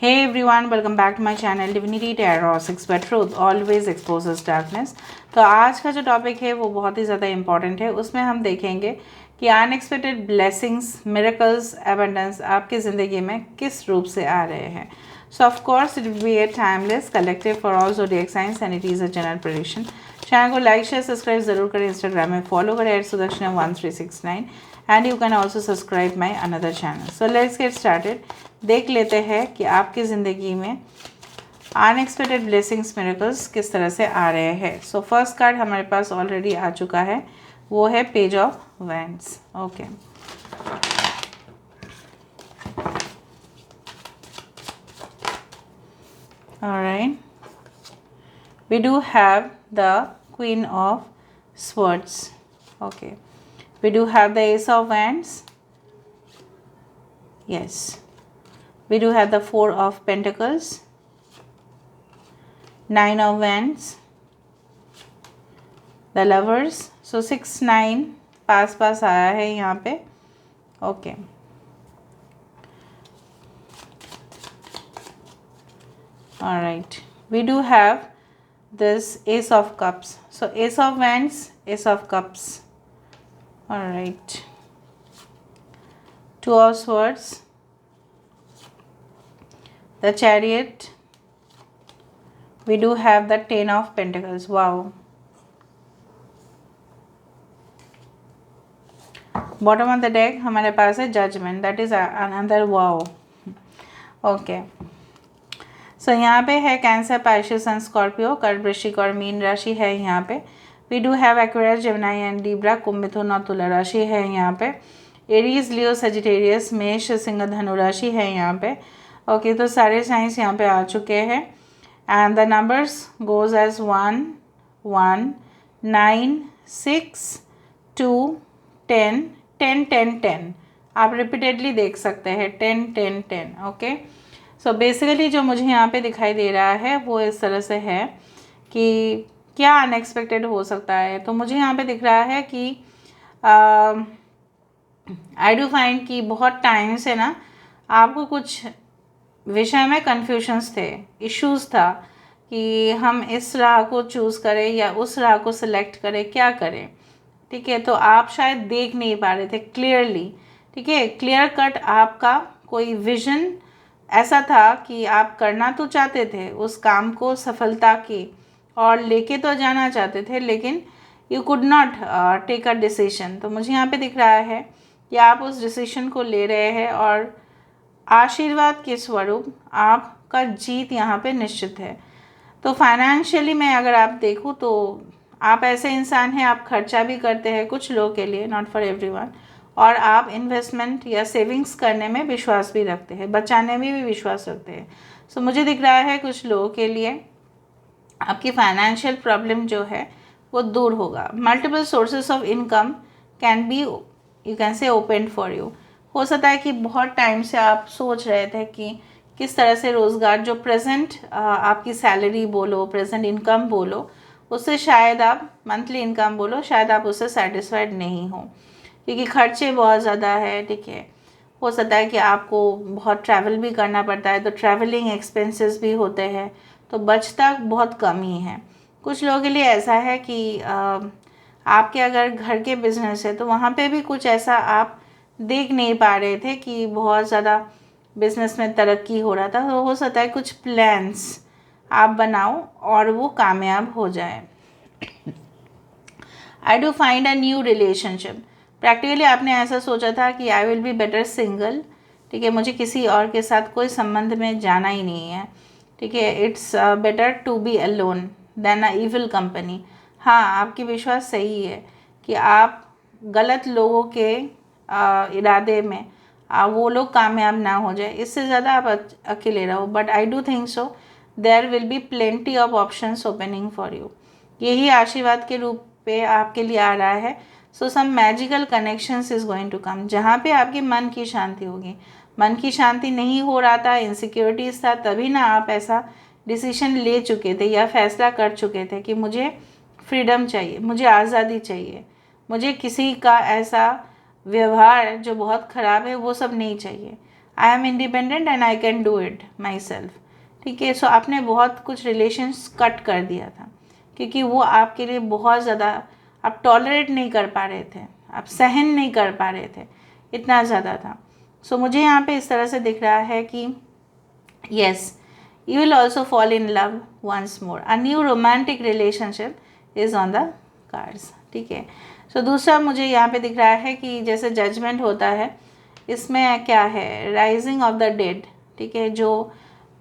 Hey everyone, welcome back to my channel Divinity Tarot 6 but Truth always exposes darkness। तो आज का जो topic है वो बहुत ही ज़्यादा इम्पॉर्टेंट है। उसमें हम देखेंगे कि अनएक्सपेक्टेड ब्लेसिंग्स, मिरेकल्स, एबंडेंस आपकी ज़िंदगी में किस रूप से आ रहे हैं। सो of course it will be A timeless collective for all zodiac science and it is a general prediction. Channel को लाइक शेयर सब्सक्राइब ज़रूर करें। इंस्टाग्राम में फॉलो करें @sudarshan1369 and you can also subscribe my another channel. So let's get started. देख लेते हैं कि आपकी ज़िंदगी में अनएक्सपेक्टेड ब्लेसिंग्स, मिरेकल्स किस तरह से आ रहे हैं। सो फर्स्ट कार्ड हमारे पास ऑलरेडी आ चुका है, वो है page of wands. Okay, alright, we do have the Queen of Swords. Okay, we do have the Ace of Wands. Yes, we do have the Four of Pentacles, Nine of Wands, the Lovers. So 6 9 पास आया है यहाँ पे। Okay, alright, we do have this Ace of Cups. So Ace of Wands, Ace of Cups. All right, Two of Swords, the Chariot. We do have the Ten of Pentacles. Wow. Bottom of the deck हमारे पास है Judgment. That is another wow. Okay. सो यहाँ पे है cancer, Pisces and Scorpio, कर्क, वृश्चिक और mean राशि है यहाँ पे। We do have Aquarius, Gemini and Libra, कुंभ, मिथुन और तुला राशि है यहाँ पे। एरीज, लियो, सजिटेरियस, मेष, सिंह, धनु राशि है यहाँ पे। ओके, तो सारे साइंस यहाँ पे आ चुके हैं and the numbers goes as 1 1 9 6 2 10 10 10 10। आप रिपीटेडली देख सकते हैं 10 10 10। ओके, सो बेसिकली जो मुझे यहाँ पे दिखाई दे रहा है वो इस तरह से है कि क्या अनएक्सपेक्टेड हो सकता है। तो मुझे यहाँ पे दिख रहा है कि आई डू फाइंड कि बहुत टाइम से ना आपको कुछ विषय में कन्फ्यूजन्स थे, इश्यूज था कि हम इस राह को चूज़ करें या उस राह को सिलेक्ट करें, क्या करें। ठीक है, तो आप शायद देख नहीं पा रहे थे क्लियरली। ठीक है, क्लियर कट आपका कोई विजन ऐसा था कि आप करना तो चाहते थे उस काम को सफलता की और लेके तो जाना चाहते थे, लेकिन you could not take a decision. तो मुझे यहाँ पे दिख रहा है कि आप उस डिसीजन को ले रहे हैं और आशीर्वाद के स्वरूप आपका जीत यहाँ पे निश्चित है। तो फाइनेंशियली मैं अगर आप देखूँ तो आप ऐसे इंसान हैं, आप खर्चा भी करते हैं कुछ लोगों के लिए, नॉट फॉर एवरीवन, और आप इन्वेस्टमेंट या सेविंग्स करने में विश्वास भी रखते हैं, बचाने में भी विश्वास रखते हैं। सो मुझे दिख रहा है कुछ लोगों के लिए आपकी फाइनेंशियल प्रॉब्लम जो है वो दूर होगा। Multiple sources of income can be, you can say, open for you. हो सकता है कि बहुत टाइम से आप सोच रहे थे कि किस तरह से रोज़गार, जो प्रेजेंट आपकी सैलरी बोलो, प्रेजेंट इनकम बोलो, उससे शायद आप मंथली इनकम बोलो, शायद आप उससे सेटिस्फाइड नहीं हो क्योंकि खर्चे बहुत ज़्यादा है। ठीक है, हो सकता है कि आपको बहुत ट्रैवल भी करना पड़ता है, तो ट्रैवलिंग एक्सपेंसेस भी होते हैं, तो बचता बहुत कम ही है। कुछ लोगों के लिए ऐसा है कि आपके अगर घर के बिजनेस है तो वहाँ पे भी कुछ ऐसा आप देख नहीं पा रहे थे कि बहुत ज़्यादा बिजनेस में तरक्की हो रहा था। तो हो सकता है कुछ प्लान्स आप बनाओ और वो कामयाब हो जाए। आई do find a new relationship. Practically आपने ऐसा सोचा था कि I will be better single. ठीक है, मुझे किसी और के साथ कोई संबंध में जाना ही नहीं है। ठीक है, it's better to be alone than a evil company. हाँ, आपकी विश्वास सही है कि आप गलत लोगों के इरादे में वो लोग कामयाब ना हो जाए, इससे ज़्यादा आप अकेले रहो। But I do think so there will be plenty of options opening for you. यही आशीर्वाद के रूप पे आपके लिए आ रहा है। So some magical connections is going to come, जहाँ पे आपके मन की शांति होगी। मन की शांति नहीं हो रहा था, इनसिक्योरिटीज़ था, तभी ना आप ऐसा डिसीजन ले चुके थे या फैसला कर चुके थे कि मुझे फ्रीडम चाहिए, मुझे आज़ादी चाहिए, मुझे किसी का ऐसा व्यवहार जो बहुत ख़राब है वो सब नहीं चाहिए। I am independent and I can do it my self. ठीक है, सो आपने बहुत कुछ रिलेशंस कट कर दिया था क्योंकि वो आपके लिए बहुत ज़्यादा आप टॉलरेट नहीं कर पा रहे थे, आप सहन नहीं कर पा रहे थे, इतना ज़्यादा था। सो मुझे यहाँ पे इस तरह से दिख रहा है कि yes, you will also fall in love once more. A new romantic relationship is on the cards. ठीक है, so दूसरा मुझे यहाँ पे दिख रहा है कि जैसे जजमेंट होता है, इसमें क्या है, राइजिंग ऑफ द डेड। ठीक है, जो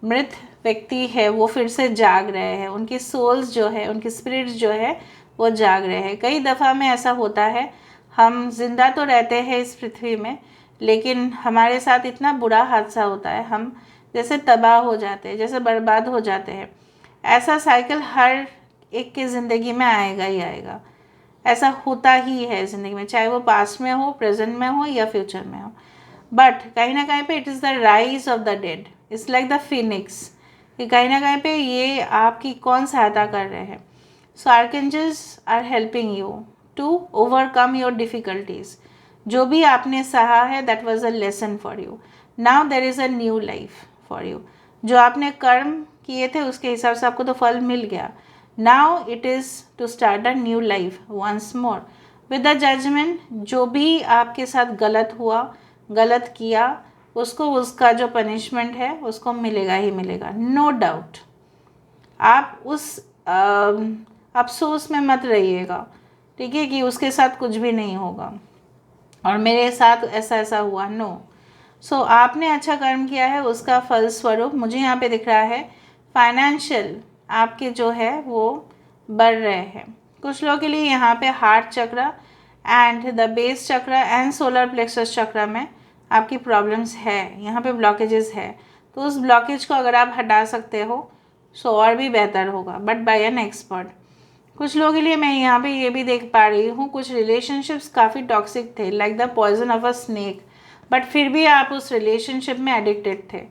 मृत व्यक्ति है वो फिर से जाग रहे हैं, उनकी सोल्स जो है, उनकी स्पिरिट्स जो है वो जाग रहे हैं। कई दफ़ा में ऐसा होता है, हम जिंदा तो रहते हैं इस पृथ्वी में, लेकिन हमारे साथ इतना बुरा हादसा होता है, हम जैसे तबाह हो जाते हैं, जैसे बर्बाद हो जाते हैं। ऐसा साइकिल हर एक की ज़िंदगी में आएगा ही आएगा, ऐसा होता ही है ज़िंदगी में, चाहे वो पास्ट में हो, प्रेजेंट में हो या फ्यूचर में हो। बट कहीं ना कहीं पे it is the rise of the dead, it's like the Phoenix, कि कहीं ना कहीं पे ये आपकी कौन सहायता कर रहे हैं। So archangels are helping you to overcome your difficulties. जो भी आपने सहा है that was a lesson for you, now there is a new life for you. जो आपने कर्म किए थे उसके हिसाब से आपको तो फल मिल गया, now it is to start a new life once more with the judgement. जो भी आपके साथ गलत हुआ, गलत किया, उसको उसका जो पनिशमेंट है उसको मिलेगा ही मिलेगा, नो डाउट। आप उस अफसोस में मत रहिएगा, ठीक है, कि उसके साथ कुछ भी नहीं होगा और मेरे साथ ऐसा ऐसा हुआ, नो। सो आपने अच्छा कर्म किया है, उसका फल स्वरूप मुझे यहाँ पे दिख रहा है फाइनेंशियल आपके जो है वो बढ़ रहे हैं। कुछ लोगों के लिए यहाँ पे हार्ट चक्र एंड द बेस चक्र एंड सोलर प्लेक्सस चक्र में आपकी प्रॉब्लम्स है, यहाँ पे ब्लॉकेजेस है। तो उस ब्लॉकेज को अगर आप हटा सकते हो सो और भी बेहतर होगा, बट बाय एन एक्सपर्ट। कुछ लोगों के लिए मैं यहाँ पे ये भी देख पा रही हूँ, कुछ रिलेशनशिप्स काफ़ी टॉक्सिक थे, like the poison of a snake, but फिर भी आप उस रिलेशनशिप में एडिक्टेड थे।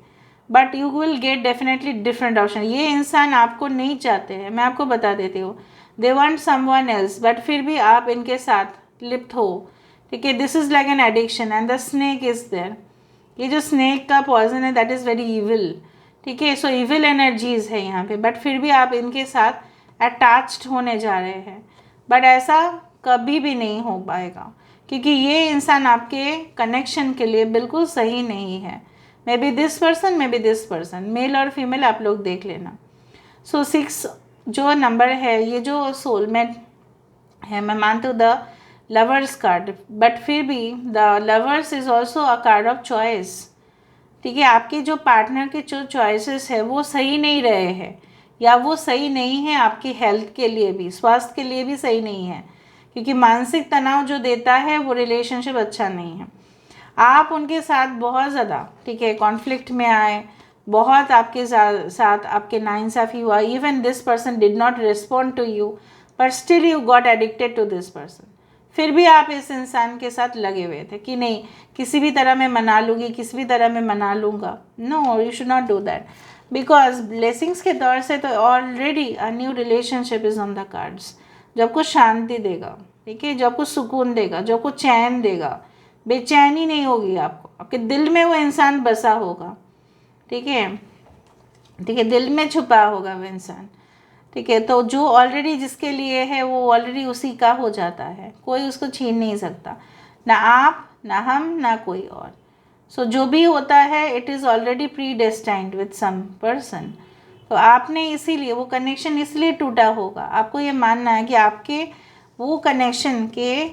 But you will get definitely different option. ये इंसान आपको नहीं चाहते हैं, मैं आपको बता देती हूँ, they want someone else, but फिर भी आप इनके साथ लिप्त हो। ठीक है, this is like an addiction and the snake is there. ये जो स्नेक का पॉइजन है दैट इज़ वेरी ईविल। ठीक है, सो ईविल एनर्जीज है यहाँ पे, बट फिर भी आप इनके साथ अटैच्ड होने जा रहे हैं। बट ऐसा कभी भी नहीं हो पाएगा क्योंकि ये इंसान आपके कनेक्शन के लिए बिल्कुल सही नहीं है। Maybe this person, maybe this person, male और फीमेल आप लोग देख लेना। सो 6 जो नंबर है, ये जो सोलमेट है, मैं मानती हूँ द लवर्स कार्ड, बट फिर भी the lovers is also a card of choice. ठीक है, आपके जो पार्टनर के जो चॉइसेस है वो सही नहीं रहे हैं, या वो सही नहीं है आपकी हेल्थ के लिए भी, स्वास्थ्य के लिए भी सही नहीं है, क्योंकि मानसिक तनाव जो देता है वो रिलेशनशिप अच्छा नहीं है। आप उनके साथ बहुत ज़्यादा, ठीक है, कॉन्फ्लिक्ट में आए, बहुत आपके साथ आपके नाइंसाफ़ी हुआ, even this person did not respond to you, but still you got addicted to this person. फिर भी आप इस इंसान के साथ लगे हुए थे कि नहीं, किसी भी तरह मैं मना लूँगी, किसी भी तरह मैं मना लूँगा। No, you should not do that, because blessings के दौर से तो already a new relationship is on the cards, जो आपको शांति देगा, ठीक है, जो आपको सुकून देगा, जो आपको चैन देगा, बेचैनी नहीं होगी आपको, आपके दिल में वो इंसान बसा होगा। ठीक है, ठीक है, दिल में छुपा होगा वो इंसान। ठीक है, तो जो ऑलरेडी जिसके लिए है वो ऑलरेडी उसी का हो जाता है, कोई उसको छीन नहीं सकता, ना आप, ना हम, ना कोई और। सो जो भी होता है it is already predestined with some person. तो आपने इसीलिए वो कनेक्शन इसलिए टूटा होगा, आपको ये मानना है कि आपके वो कनेक्शन के,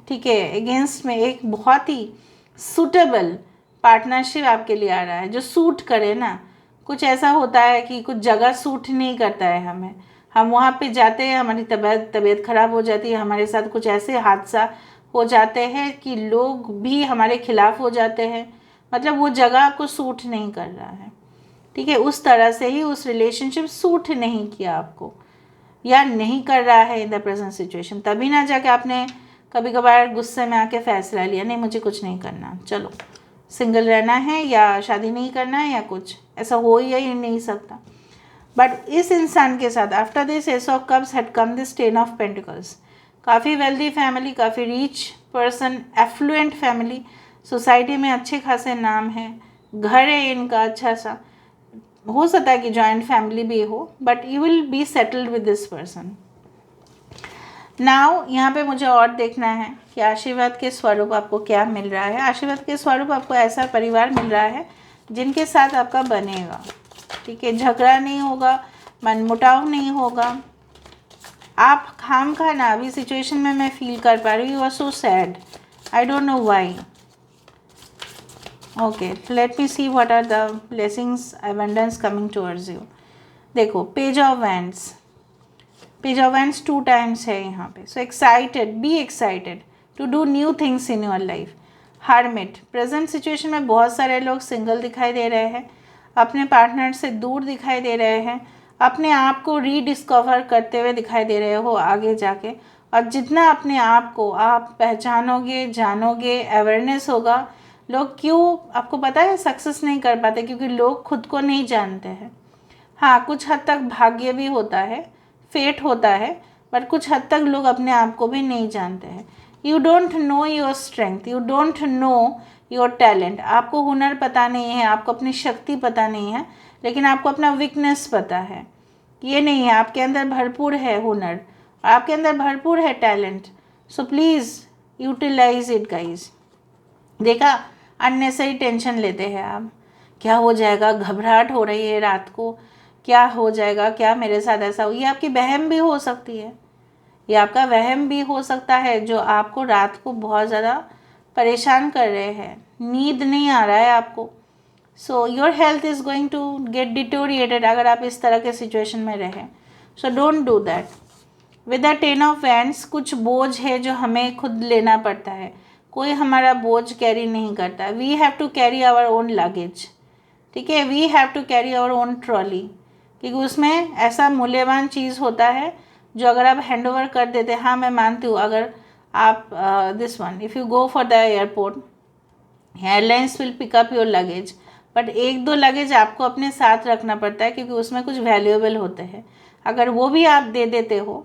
ठीक है, अगेंस्ट में एक बहुत ही सूटेबल पार्टनरशिप आपके लिए आ रहा है जो सूट करे ना। कुछ ऐसा होता है कि कुछ जगह सूट नहीं करता है हमें, हम वहाँ पे जाते हैं, हमारी तबीयत ख़राब हो जाती है, हमारे साथ कुछ ऐसे हादसा हो जाते हैं कि लोग भी हमारे खिलाफ हो जाते हैं, मतलब वो जगह आपको सूट नहीं कर रहा है। ठीक है, उस तरह से ही उस रिलेशनशिप सूट नहीं किया आपको, या नहीं कर रहा है इन द प्रेजेंट सिचुएशन, तभी ना जाके आपने कभी कभार गुस्से में आके फैसला लिया, नहीं मुझे कुछ नहीं करना, चलो सिंगल रहना है या शादी नहीं करना है या कुछ ऐसा हो ही नहीं सकता। बट इस इंसान के साथ after this S of cups had come this 10 of pentacles. काफ़ी वेल्दी फैमिली, काफ़ी rich person, effluent family, society में अच्छे खासे नाम है, घर है इनका अच्छा सा, हो सकता है कि जॉइंट फैमिली भी हो, but you will be settled with this person. Now यहाँ पे मुझे और देखना है कि आशीर्वाद के स्वरूप आपको क्या मिल रहा है। आशीर्वाद के स्वरूप आपको ऐसा परिवार मिल रहा है जिनके साथ आपका बनेगा, ठीक है, झगड़ा नहीं होगा, मनमुटाव नहीं होगा। आप खाम खा ना अभी सिचुएशन में मैं फील कर पा रही हूँ, you are so sad, I don't know why. Okay, let me see what are the blessings abundance coming towards you. देखो page of wands, page of wands 2 times है यहाँ पे। So excited, be excited to do new things in your life. Hermit, present situation में बहुत सारे लोग single दिखाई दे रहे हैं, अपने पार्टनर से दूर दिखाई दे रहे हैं, अपने आप को रीडिस्कवर करते हुए दिखाई दे रहे हो आगे जाके। और जितना अपने आप को आप पहचानोगे, जानोगे, अवेयरनेस होगा। लोग क्यों आपको पता है सक्सेस नहीं कर पाते? क्योंकि लोग खुद को नहीं जानते हैं। हाँ, कुछ हद तक भाग्य भी होता है, फेट होता है, पर कुछ हद तक लोग अपने आप को भी नहीं जानते हैं। You don't know your strength, you don't know your talent. आपको हुनर पता नहीं है, आपको अपनी शक्ति पता नहीं है, लेकिन आपको अपना वीकनेस पता है। ये नहीं है, आपके अंदर भरपूर है हुनर, आपके अंदर भरपूर है talent. So please utilise it guys. देखा, अननेसरी टेंशन लेते हैं आप, क्या हो जाएगा, घबराहट हो रही है रात को, क्या हो जाएगा, क्या मेरे साथ ऐसा हो। ये आपकी वहम भी हो सकती है, ये आपका वहम भी हो सकता है जो आपको रात को बहुत ज़्यादा परेशान कर रहे हैं। नींद नहीं आ रहा है आपको। So your health is going to get deteriorated अगर आप इस तरह के सिचुएशन में रहें। So don't do that. With the 10 of wands कुछ बोझ है जो हमें खुद लेना पड़ता है, कोई हमारा बोझ कैरी नहीं करता। We have to carry our own luggage, ठीक है, we have to carry our own trolley, क्योंकि उसमें ऐसा मूल्यवान चीज़ होता है जो अगर आप हैंड ओवर कर देते। हाँ, मैं मानती हूँ, अगर आप this one, if you go for the airport, airlines will pick up your luggage, but 1-2 luggage आपको अपने साथ रखना पड़ता है क्योंकि उसमें कुछ वैल्यूएबल होते हैं। अगर वो भी आप दे देते हो,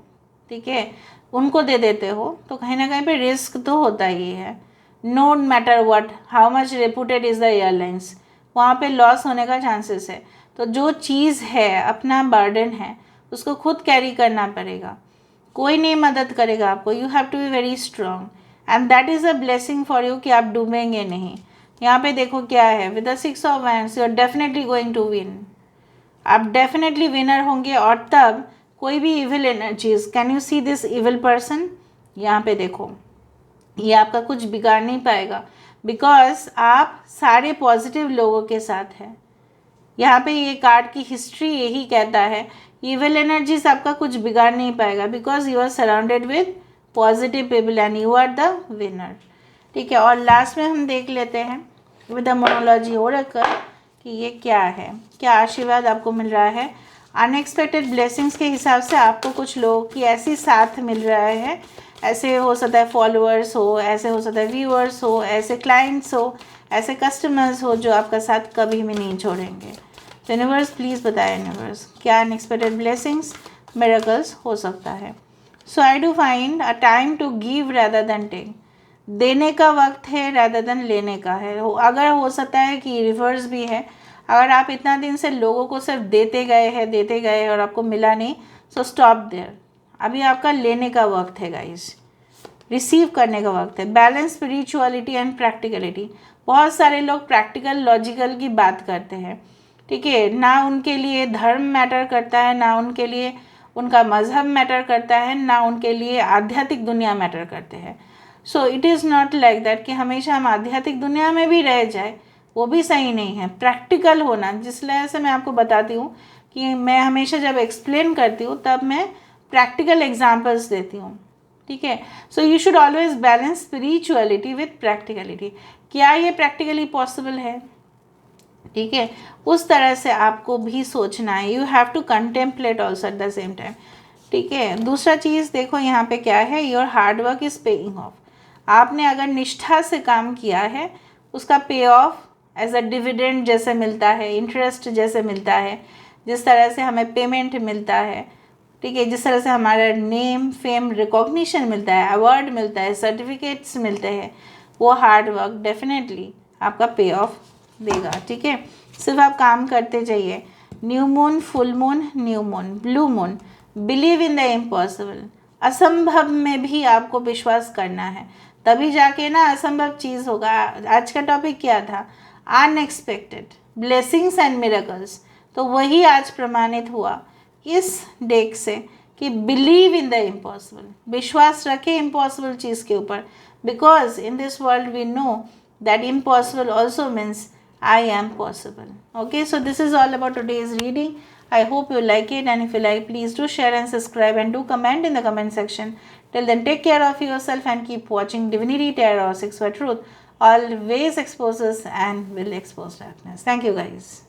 ठीक है, उनको दे देते हो, तो कहीं ना कहीं पे रिस्क तो होता ही है। No matter what, how much reputed is the airlines, वहाँ पे लॉस होने का चांसेस है। तो जो चीज़ है, अपना बर्डन है, उसको खुद कैरी करना पड़ेगा, कोई नहीं मदद करेगा आपको। You have to be very strong and that is a blessing for you कि आप डूबेंगे नहीं। यहाँ पे देखो क्या है, with the 6 of wands you are definitely going to win. आप डेफिनेटली विनर होंगे। और तब कोई भी evil energies, can you see this evil person, यहाँ पे देखो, ये आपका कुछ बिगाड़ नहीं पाएगा बिकॉज आप सारे पॉजिटिव लोगों के साथ हैं। यहाँ पे ये कार्ड की हिस्ट्री यही कहता है, इविल एनर्जीज आपका कुछ बिगाड़ नहीं पाएगा because you are surrounded with positive people and you are the winner, ठीक है। और लास्ट में हम देख लेते हैं विद द मोनोलॉजी ओरेकल कि ये क्या है, क्या आशीर्वाद आपको मिल रहा है। अनएक्सपेक्टेड ब्लेसिंग्स के हिसाब से आपको कुछ लोगों की ऐसी साथ मिल रहा है, ऐसे हो सकता है फॉलोअर्स हो, ऐसे हो सकता है व्यूअर्स हो, ऐसे क्लाइंट्स हो, ऐसे कस्टमर्स हो जो आपका साथ कभी भी नहीं छोड़ेंगे। तो यूनिवर्स प्लीज़ बताएं, यूनिवर्स क्या अनएक्सपेक्टेड ब्लेसिंग्स, मिरेकल्स हो सकता है। So I do find a time to give rather than take, देने का वक्त है रैदर देन लेने का है। अगर हो सकता है कि रिवर्स भी है, अगर आप इतना दिन से लोगों को सिर्फ देते गए और आपको मिला नहीं, सो स्टॉप देयर। अभी आपका लेने का वक्त है गाइस, रिसीव करने का वक्त है। बैलेंस स्पिरिचुअलिटी एंड प्रैक्टिकलिटी, बहुत सारे लोग प्रैक्टिकल लॉजिकल की बात करते हैं, ठीक है, ना उनके लिए धर्म मैटर करता है, ना उनके लिए उनका मज़हब मैटर करता है, ना उनके लिए आध्यात्मिक दुनिया मैटर करते हैं। So it is not like that कि हमेशा हम आध्यात्मिक दुनिया में भी रह जाए, वो भी सही नहीं है। प्रैक्टिकल होना, जिस तरह से मैं आपको बताती हूँ कि मैं हमेशा जब एक्सप्लेन करती हूँ तब मैं प्रैक्टिकल एग्जाम्पल्स देती हूँ, ठीक है। So you should always balance spirituality with practicality. क्या ये प्रैक्टिकली पॉसिबल है, ठीक है, उस तरह से आपको भी सोचना है। You have to contemplate also at the same time, ठीक है। दूसरा चीज़ देखो यहाँ पे क्या है, your hard work is paying off. आपने अगर निष्ठा से काम किया है, उसका पे ऑफ एज अ डिविडेंड जैसे मिलता है, इंटरेस्ट जैसे मिलता है, जिस तरह से हमें पेमेंट मिलता है, ठीक है, जिस तरह से हमारा नेम फेम रिकॉग्निशन मिलता है, अवार्ड मिलता है, सर्टिफिकेट्स मिलते हैं, वो हार्ड वर्क डेफिनेटली आपका पे ऑफ देगा, ठीक है। सिर्फ आप काम करते जाइए। New moon, full moon, new moon, blue moon, believe in the impossible. असंभव में भी आपको विश्वास करना है, तभी जाके ना असंभव चीज़ होगा। आज का टॉपिक क्या था? Unexpected blessings and miracles. तो वही आज प्रमाणित हुआ इस डेक से कि बिलीव इन द इम्पॉसिबल, विश्वास रखें इम्पॉसिबल चीज़ के ऊपर, because in this world we know that impossible also means I am possible. Okay, so this is all about today's reading. I hope you like it, and if you like, please do share and subscribe and do comment in the comment section. Till then, take care of yourself and keep watching Divinity Tarot 6 for Truth. Always exposes and will expose darkness. Thank you guys.